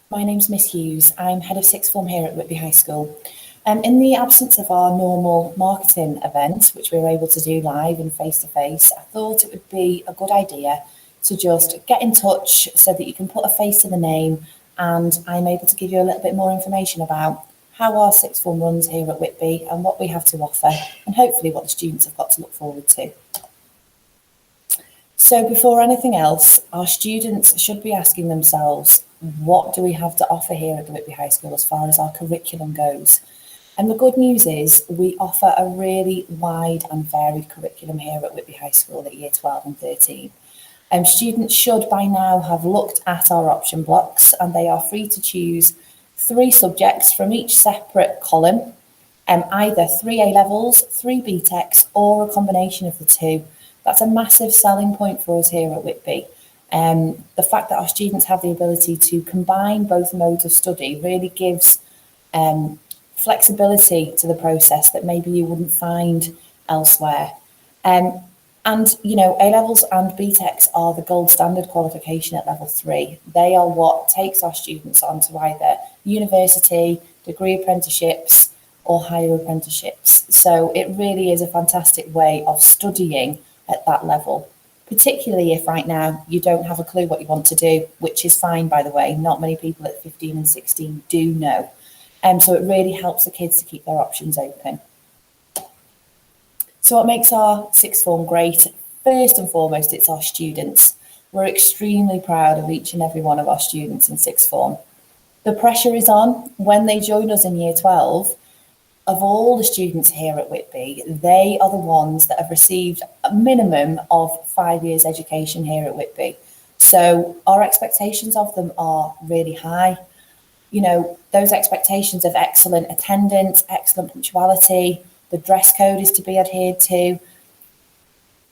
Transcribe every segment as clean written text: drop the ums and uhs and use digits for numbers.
My name's Miss Hughes. I'm Head of Sixth Form here at Whitby High School. In the absence of our normal marketing event, which we were able to do live and face-to-face, I thought it would be a good idea to just get in touch so that you can put a face to the name, and I'm able to give you a little bit more information about how our sixth form runs here at Whitby and what we have to offer, and hopefully what the students have got to look forward to. So before anything else, our students should be asking themselves, what do we have to offer here at the Whitby High School as far as our curriculum goes? And the good news is we offer a really wide and varied curriculum here at Whitby High School at Year 12 and 13. Students should by now have looked at our option blocks, and they are free to choose 3 subjects from each separate column, either 3 A-levels, 3 BTECs, or a combination of the 2. That's a massive selling point for us here at Whitby. The fact that our students have the ability to combine both modes of study really gives flexibility to the process that maybe you wouldn't find elsewhere. And, you know, A-levels and BTECs are the gold standard qualification at level 3. They are what takes our students on to either university, degree apprenticeships, or higher apprenticeships. So it really is a fantastic way of studying at that level, particularly if right now you don't have a clue what you want to do, which is fine, by the way. Not many people at 15 and 16 do know. So it really helps the kids to keep their options open. So what makes our sixth form great? First and foremost, it's our students. We're extremely proud of each and every one of our students in sixth form. The pressure is on when they join us in year 12. Of all the students here at Whitby, they are the ones that have received a minimum of 5 years education here at Whitby. So our expectations of them are really high. You know, those expectations of excellent attendance, excellent punctuality, the dress code is to be adhered to,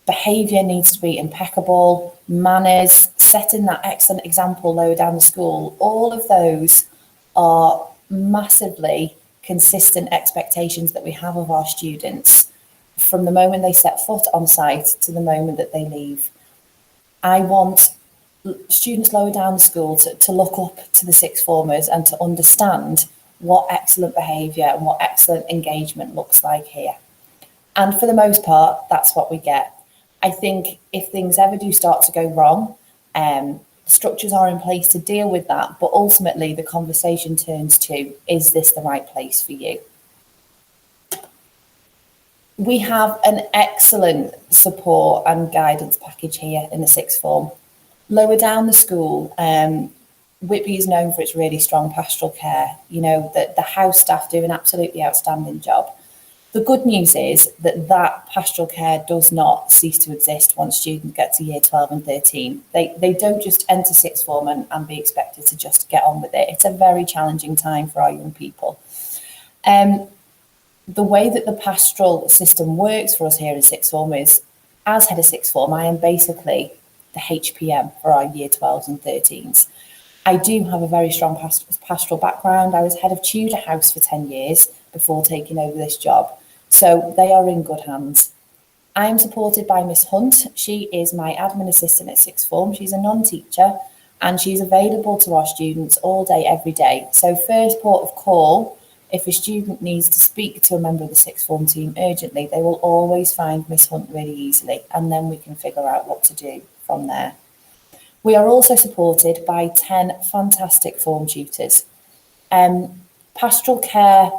behaviour needs to be impeccable, manners, setting that excellent example lower down the school, all of those are massively consistent expectations that we have of our students from the moment they set foot on site to the moment that they leave. I want students lower down the school to look up to the sixth formers and to understand what excellent behaviour and what excellent engagement looks like here. And for the most part, that's what we get. I think if things ever do start to go wrong, structures are in place to deal with that, but ultimately the conversation turns to, is this the right place for you? We have an excellent support and guidance package here in the sixth form. Lower down the school, Whitby is known for its really strong pastoral care. You know, the house staff do an absolutely outstanding job. The good news is that that pastoral care does not cease to exist once students get to year 12 and 13. They don't just enter sixth form and be expected to just get on with it. It's a very challenging time for our young people. The way that the pastoral system works for us here in sixth form is, as head of sixth form, I am basically the HPM for our year 12s and 13s. I do have a very strong pastoral background. I was head of Tudor House for 10 years before taking over this job. So they are in good hands. I am supported by Miss Hunt. She is my admin assistant at sixth form. She's a non-teacher and she's available to our students all day, every day. So first port of call, if a student needs to speak to a member of the sixth form team urgently, they will always find Miss Hunt really easily, and then we can figure out what to do from there. We are also supported by 10 fantastic form tutors. Pastoral care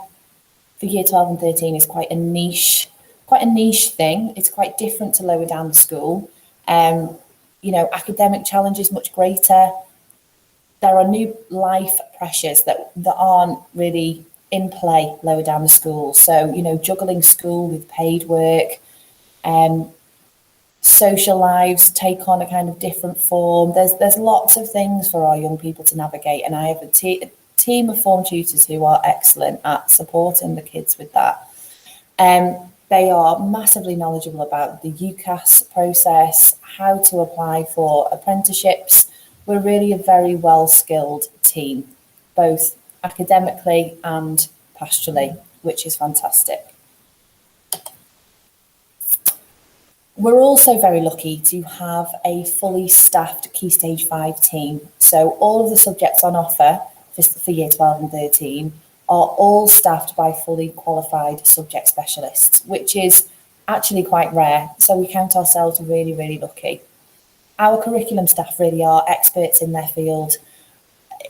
for year 12 and 13 is quite a niche thing. It's quite different to lower down the school. You know, academic challenge is much greater. There are new life pressures that aren't really in play lower down the school. So, you know, juggling school with paid work, social lives take on a kind of different form. There's lots of things for our young people to navigate, and I have a team of form tutors who are excellent at supporting the kids with that. They are massively knowledgeable about the UCAS process, how to apply for apprenticeships. We're really a very well-skilled team, both academically and pastorally, which is fantastic. We're also very lucky to have a fully staffed Key Stage 5 team. So all of the subjects on offer for year 12 and 13 are all staffed by fully qualified subject specialists, which is actually quite rare. So we count ourselves really, really lucky. Our curriculum staff really are experts in their field.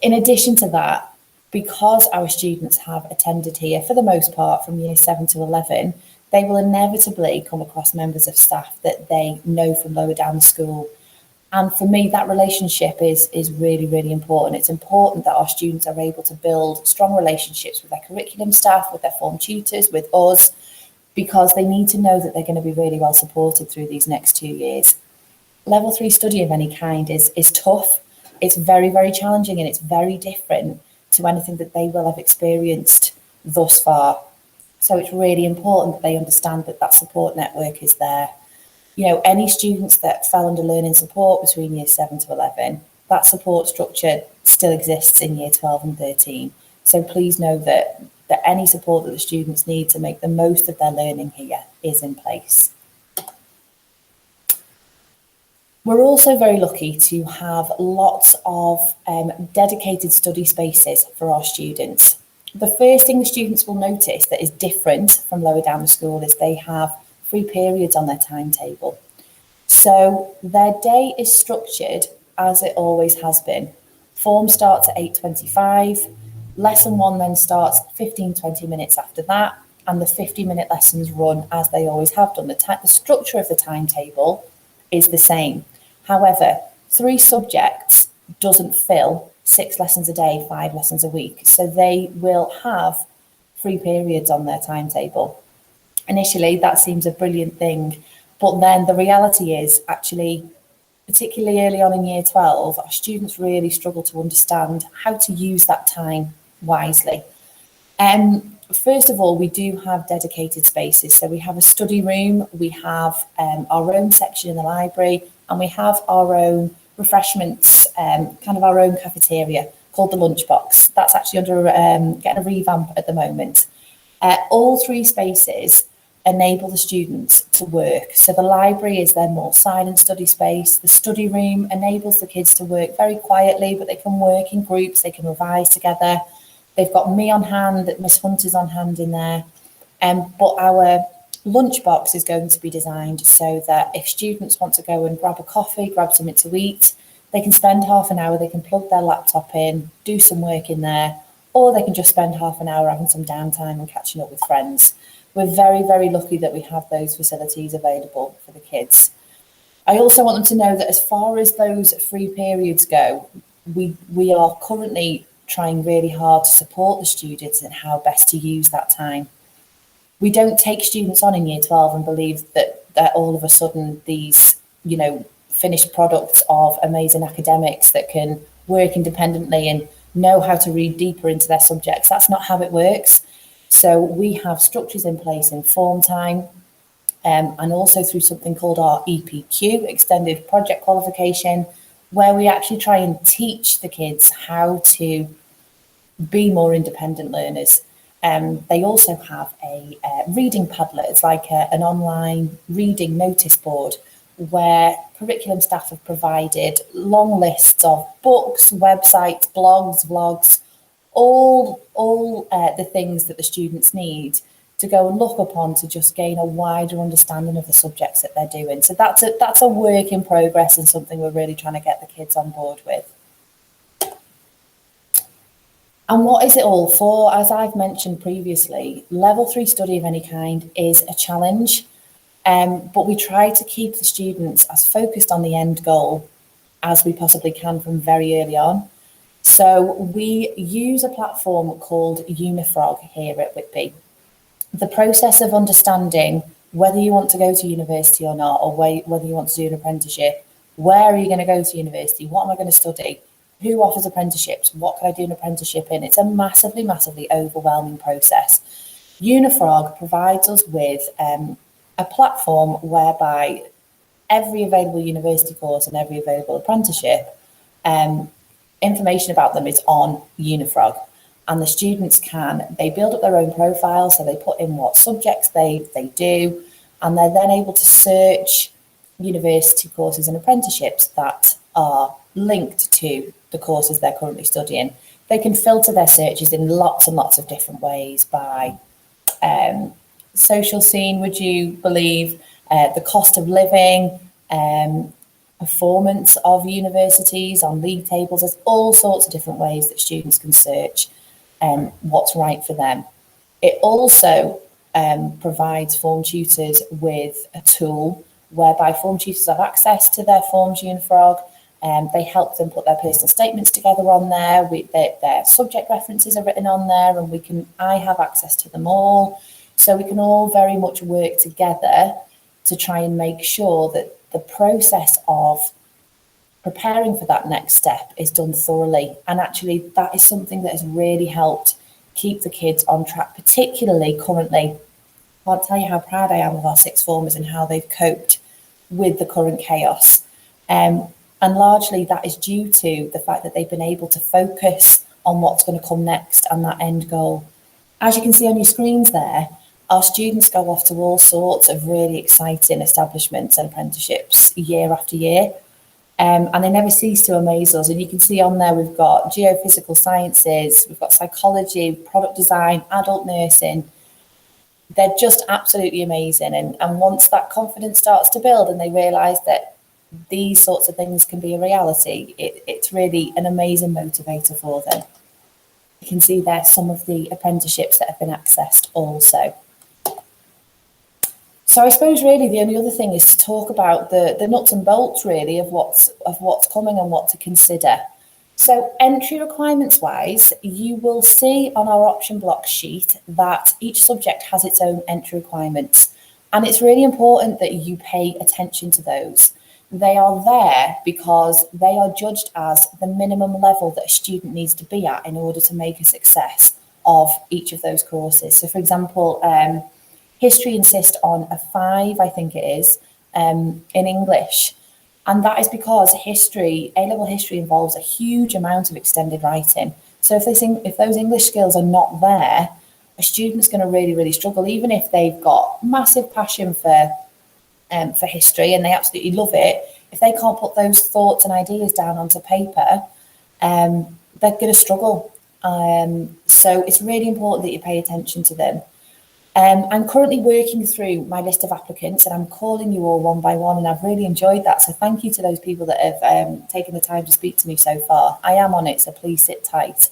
In addition to that, because our students have attended here for the most part from year 7 to 11, they will inevitably come across members of staff that they know from lower down the school. And for me, that relationship is really, really important. It's important that our students are able to build strong relationships with their curriculum staff, with their form tutors, with us, because they need to know that they're going to be really well supported through these next 2 years. Level 3 study of any kind is tough. It's very, very challenging, and it's very different to anything that they will have experienced thus far. So it's really important that they understand that that support network is there. You know, any students that fell under learning support between year 7 to 11, that support structure still exists in year 12 and 13. So please know that any support that the students need to make the most of their learning here is in place. We're also very lucky to have lots of dedicated study spaces for our students. The first thing the students will notice that is different from lower down the school is they have free periods on their timetable. So their day is structured as it always has been. Form starts at 8:25, lesson 1 then starts 15-20 minutes after that, and the 50-minute lessons run as they always have done. The structure of the timetable is the same. However, 3 subjects doesn't fill 6 lessons a day, 5 lessons a week. So they will have free periods on their timetable. Initially, that seems a brilliant thing. But then the reality is actually, particularly early on in year 12, our students really struggle to understand how to use that time wisely. First of all, we do have dedicated spaces. So we have a study room, we have our own section in the library, and we have our own refreshments, kind of our own cafeteria called the lunchbox. That's actually under getting a revamp at the moment. All 3 spaces enable the students to work. So the library is their more silent study space. The study room enables the kids to work very quietly, but they can work in groups, they can revise together. They've got me on hand, Miss Hunter's on hand in there. But our lunchbox is going to be designed so that if students want to go and grab a coffee, grab something to eat, they can spend half an hour, they can plug their laptop in, do some work in there, or they can just spend half an hour having some downtime and catching up with friends. We're very, very lucky that we have those facilities available for the kids. I also want them to know that as far as those free periods go, we are currently trying really hard to support the students in how best to use that time. We don't take students on in year 12 and believe that they're all of a sudden these, you know, finished products of amazing academics that can work independently and know how to read deeper into their subjects. That's not how it works. So we have structures in place in form time, and also through something called our EPQ, Extended Project Qualification, where we actually try and teach the kids how to be more independent learners. They also have a reading Padlet. It's like an online reading notice board where curriculum staff have provided long lists of books, websites, blogs, vlogs, all the things that the students need to go and look upon to just gain a wider understanding of the subjects that they're doing. So that's a work in progress and something we're really trying to get the kids on board with. And what is it all for? As I've mentioned previously, level 3 study of any kind is a challenge, but we try to keep the students as focused on the end goal as we possibly can from very early on. So we use a platform called Unifrog here at Whitby. The process of understanding whether you want to go to university or not, or whether you want to do an apprenticeship, where are you going to go to university, what am I going to study, who offers apprenticeships, what can I do an apprenticeship in? It's a massively, massively overwhelming process. Unifrog provides us with a platform whereby every available university course and every available apprenticeship, information about them is on Unifrog. And the students they build up their own profile, so they put in what subjects they do, and they're then able to search university courses and apprenticeships that are linked to the courses they're currently studying. They can filter their searches in lots and lots of different ways by social scene, would you believe, the cost of living, performance of universities on league tables. There's all sorts of different ways that students can search what's right for them. It also provides form tutors with a tool whereby form tutors have access to their forms unifrog. They help them put their personal statements together on there. Their subject references are written on there, and I have access to them all. So we can all very much work together to try and make sure that the process of preparing for that next step is done thoroughly. And actually, that is something that has really helped keep the kids on track, particularly currently. I can't tell you how proud I am of our sixth formers and how they've coped with the current chaos. And largely that is due to the fact that they've been able to focus on what's going to come next and that end goal. As you can see on your screens there, our students go off to all sorts of really exciting establishments and apprenticeships year after year. And they never cease to amaze us. And you can see on there, we've got geophysical sciences, we've got psychology, product design, adult nursing. They're just absolutely amazing. And once that confidence starts to build and they realise that these sorts of things can be a reality, it's really an amazing motivator for them. You can see there some of the apprenticeships that have been accessed also. So I suppose really the only other thing is to talk about the nuts and bolts really of what's coming and what to consider. So entry requirements wise, you will see on our option block sheet that each subject has its own entry requirements. And it's really important that you pay attention to those. They are there because they are judged as the minimum level that a student needs to be at in order to make a success of each of those courses. So for example, history insists on a 5, I think it is, in English. And that is because history, A-level history, involves a huge amount of extended writing. So if those English skills are not there, a student's going to really, really struggle, even if they've got massive passion for history and they absolutely love it. If they can't put those thoughts and ideas down onto paper, they're going to struggle. So it's really important that you pay attention to them. I'm currently working through my list of applicants and I'm calling you all one by one, and I've really enjoyed that. So thank you to those people that have taken the time to speak to me so far. I am on it, so please sit tight.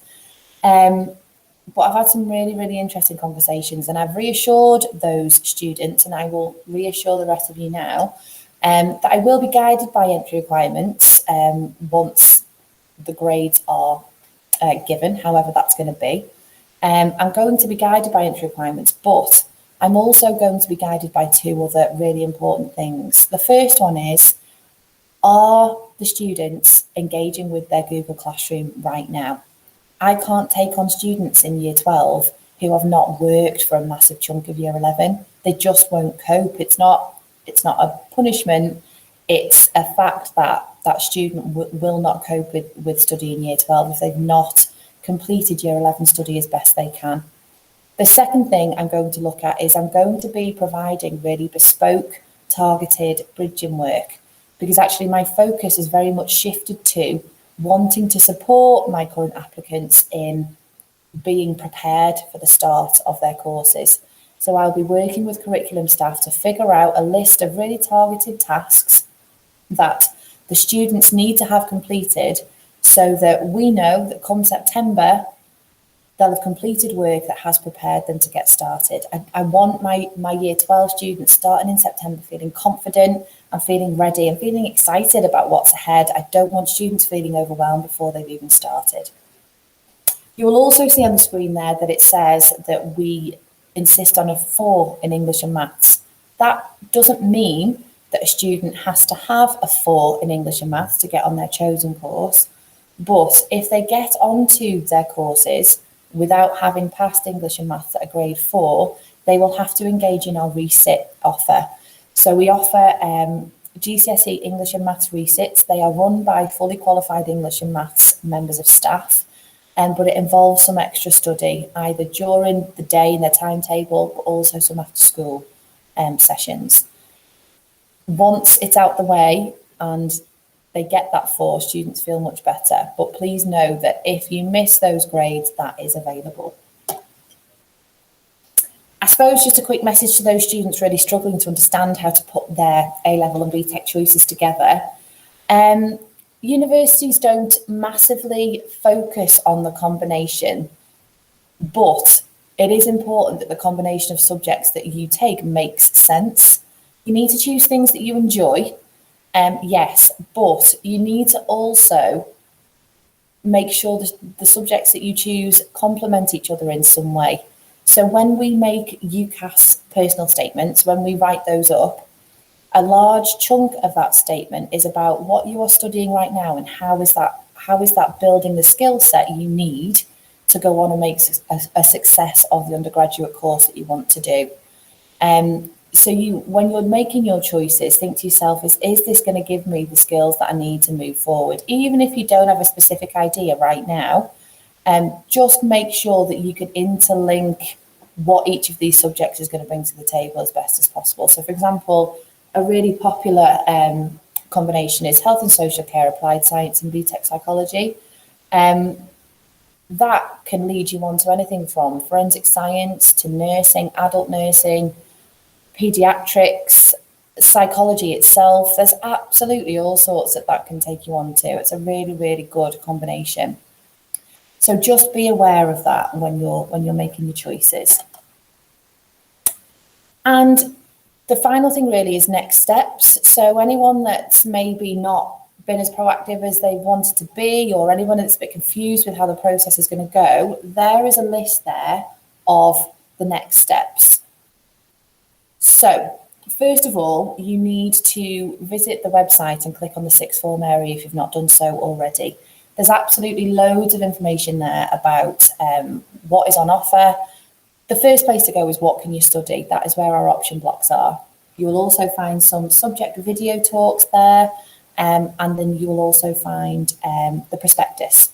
But I've had some really, really interesting conversations, and I've reassured those students, and I will reassure the rest of you now, that I will be guided by entry requirements once the grades are given, however that's going to be. I'm going to be guided by entry requirements, but I'm also going to be guided by 2 other really important things. The first one is, are the students engaging with their Google Classroom right now? I can't take on students in year 12 who have not worked for a massive chunk of year 11. They just won't cope. It's not a punishment. It's a fact that that student will not cope with studying year 12 if they've not completed year 11 study as best they can. The second thing I'm going to look at is I'm going to be providing really bespoke, targeted bridging work, because actually my focus is very much shifted to wanting to support my current applicants in being prepared for the start of their courses. So I'll be working with curriculum staff to figure out a list of really targeted tasks that the students need to have completed, so that we know that come September, they'll have completed work that has prepared them to get started. I want my year 12 students starting in September feeling confident and feeling ready and feeling excited about what's ahead. I don't want students feeling overwhelmed before they've even started. You will also see on the screen there that it says that we insist on a 4 in English and maths. That doesn't mean that a student has to have a 4 in English and maths to get on their chosen course. But if they get onto their courses without having passed English and maths at a grade 4, they will have to engage in our resit offer. So we offer GCSE English and Maths resits. They are run by fully qualified English and Maths members of staff, but it involves some extra study, either during the day in their timetable, but also some after school sessions. Once it's out the way and they get that 4, students feel much better. But please know that if you miss those grades, that is available. I suppose just a quick message to those students really struggling to understand how to put their A-level and BTEC choices together. Universities don't massively focus on the combination, but it is important that the combination of subjects that you take makes sense. You need to choose things that you enjoy, yes, but you need to also make sure that the subjects that you choose complement each other in some way. So when we make UCAS personal statements, when we write those up, a large chunk of that statement is about what you are studying right now and how is that building the skill set you need to go on and make a success of the undergraduate course that you want to do. So when you're making your choices, think to yourself, is this going to give me the skills that I need to move forward? Even if you don't have a specific idea right now, just make sure that you can interlink what each of these subjects is going to bring to the table as best as possible. So, for example, a really popular combination is health and social care, applied science and BTEC psychology. That can lead you on to anything from forensic science to nursing, adult nursing, pediatrics, psychology itself. There's absolutely all sorts that can take you on to. It's a really, really good combination. So just be aware of that when you're making your choices. And the final thing really is next steps. So anyone that's maybe not been as proactive as they wanted to be, or anyone that's a bit confused with how the process is going to go, there is a list there of the next steps. So first of all, you need to visit the website and click on the Sixth Form area if you've not done so already. There's absolutely loads of information there about what is on offer. The first place to go is what can you study? That is where our option blocks are. You will also find some subject video talks there, and then you will also find the prospectus.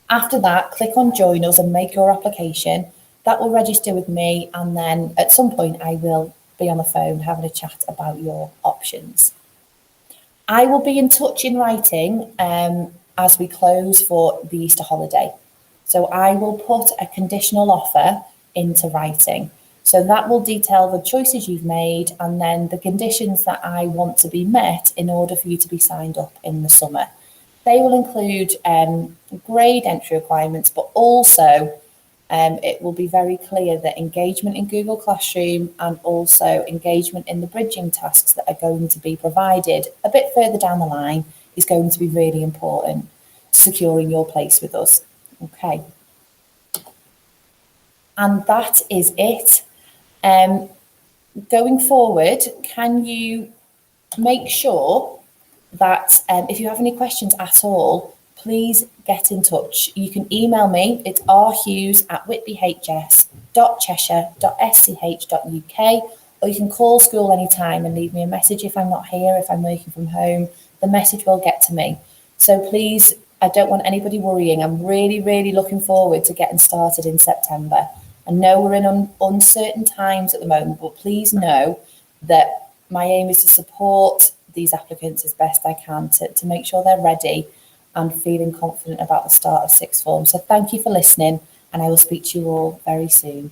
After that, click on Join Us and make your application. That will register with me, and then at some point I will be on the phone having a chat about your options. I will be in touch in writing as we close for the Easter holiday. So I will put a conditional offer into writing. So that will detail the choices you've made and then the conditions that I want to be met in order for you to be signed up in the summer. They will include grade entry requirements, but also it will be very clear that engagement in Google Classroom and also engagement in the bridging tasks that are going to be provided a bit further down the line is going to be really important to securing your place with us. Okay. And that is it. Going forward, can you make sure that if you have any questions at all, please get in touch. You can email me. It's rhughes@whitbyhs.cheshire.sch.uk, or you can call school anytime and leave me a message if I'm not here, if I'm working from home. The message will get to me. So please, I don't want anybody worrying. I'm really, really looking forward to getting started in September. I know we're in uncertain times at the moment, but please know that my aim is to support these applicants as best I can to make sure they're ready and feeling confident about the start of Sixth Form. So thank you for listening, and I will speak to you all very soon.